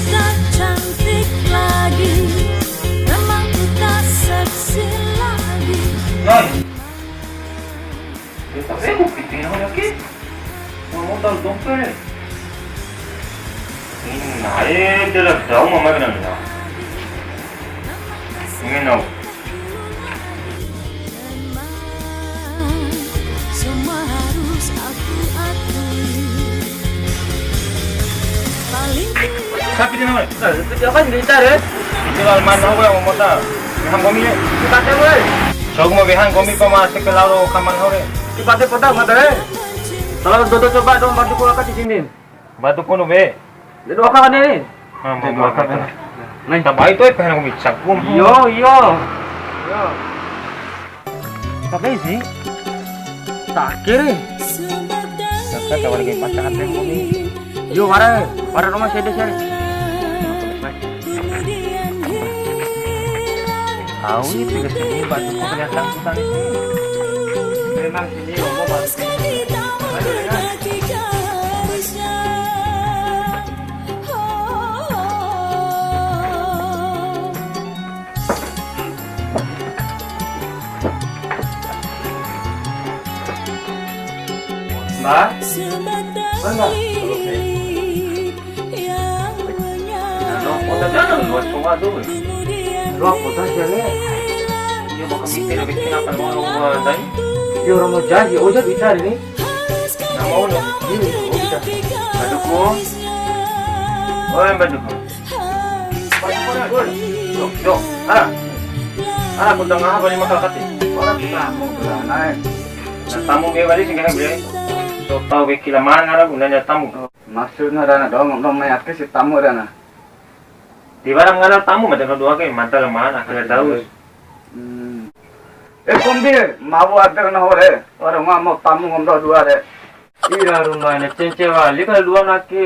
kita cantik lagi, memang kita seksi lagi. Nay! Ito kasi, pitin ako lagi. Mau tahu dompet. Ini air dalam daun mama kena nak. Ini nak. Semua harus aku aturi. Paling Sapi dia nama. Apa sih cerita deh? Jual mana aku yang mau tahu. Yang kami ni. Kita cewek. Jauh mau behan kami pemasuk ke lalu kaman hore. Kita potong mata deh. Kalau Dodo coba dong bantu gua di sini. Batu kuno be. Dia dua kan ini. Mau makan. Nah, tambah itu pengen aku bisa kum. Yo. Pakai sih. Tak kiri. Kakak tawar lagi pasangan deh kami. Yo mara rumah saya deh. Tahu itu ke sini batu ku kelihatan hutan itu. Memang sini ngomong batu. Mbak, mana? Ruang kota sini. Iya mau kami tidak bikin apa mau tadi. Yo orang mau janji, oh jadi bisa ini. Nggak mau nih. Ini, oh bisa. Baduku. Oh yang baduku. Yuk, aku tengah apa ni makan kati. Orang tamu beranai. Tamu dia balik sini kan beli. So tahu bekila mana ada gunanya tamu. Maksudnya ada dong mayat si tamu ada. Di barang nggak tamu macam dua ke mantal mana akhirnya tahu. Kombi mau ada na hore. Orang mau tamu ngomong dua deh. Iya rumah ini cewek li kalau dua naki.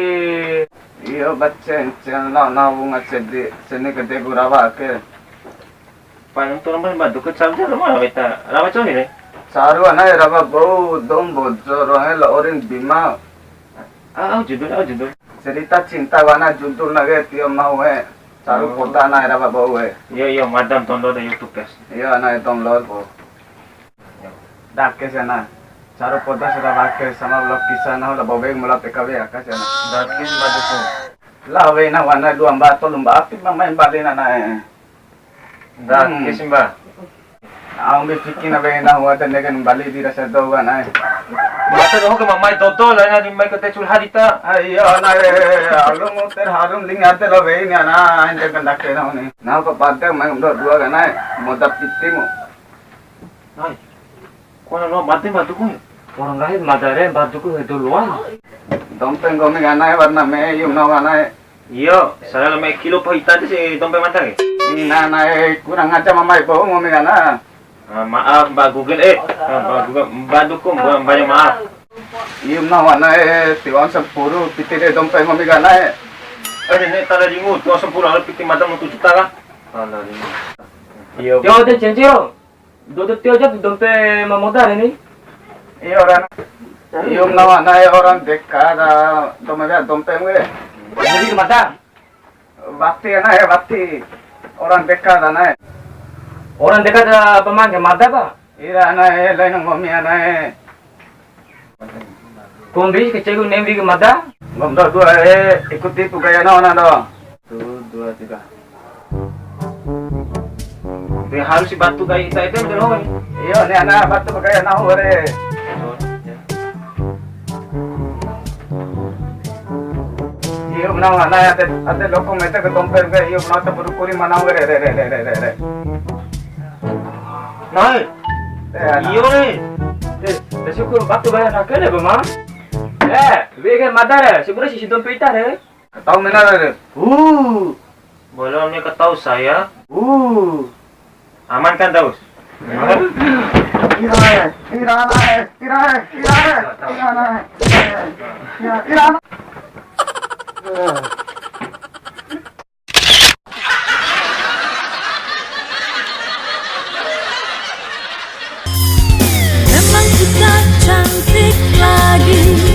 Iya baca na bunga cedri sini gede gurawa ke. Paling tu ramai batu kecil je ramai beta. Ramai cuma ni. Saru anai raba bau dom bojor hai la orin bima. Judul. Cerita cinta wana judul nage tiap mau hai. Saru kota anai raba bau hai. Iya madam tondo ada YouTube guys. Iya anai tom lor bo. Dak ke sana. Saru kota sudah pakai sama blog kisah na la bau beng mulai PKW akas sana. Dakis baduku. La we na wana dua mbak tolong mbak api mamain balik anai. Dakis mbak. Aku bikin apa yang nak buat dengan balik di rasa tahu kan ay. Masa dah ke mamai toto lah ni mai kata cul harita. Ayo na alung uter harum lingat lo be ni ana inde kan dak na ni. Na ko patte mai udah dua kan ay. Moda pitti mo. Nai. Kau nak mati batu ku? Orang lain madare batu ku itu luan. Dompeng gomi kan ay warna me yum na kan ay. Iya, saya lemai kilo pahita tu si dompet mata ke. Na kurang aja mamai bau ngomi kan ay. Maaf Mbak Google Mbak Google Mbak Dukung banyak maaf. Yum na wana tiwan sepuru pitire dompeng ngomi kan ay. Ni tala ringu tu sempurna le piti mata untuk juta kan. Tala ringu. Iya. Yo de chenjio. Do tio jab dompe mamodar ini. Iya orang. Yum na wana orang dekada dompeng we. Jadi mata. Bakti na bakti. Orang dekada na. Orang dekat pemangke mata pak? Iya anak lain ngomi anak. Kombi kecil nembi ke mata? Ngomong dua ikuti tu gaya na do. 1, 2, 3. Dia harus si batu gaya itu betul kan? Iya ni anak batu gaya na hore. Iya mana anak ada lokong meta ke dompet ke iya mana tu berukuri mana hore re. Nai. Iyo ni. Syukur batu gaya nak kena bema. Wege madare, siguro si dompet ita Tahu mana re? Boleh ni ketahu saya. Aman kan Daus? memang kita cantik lagi.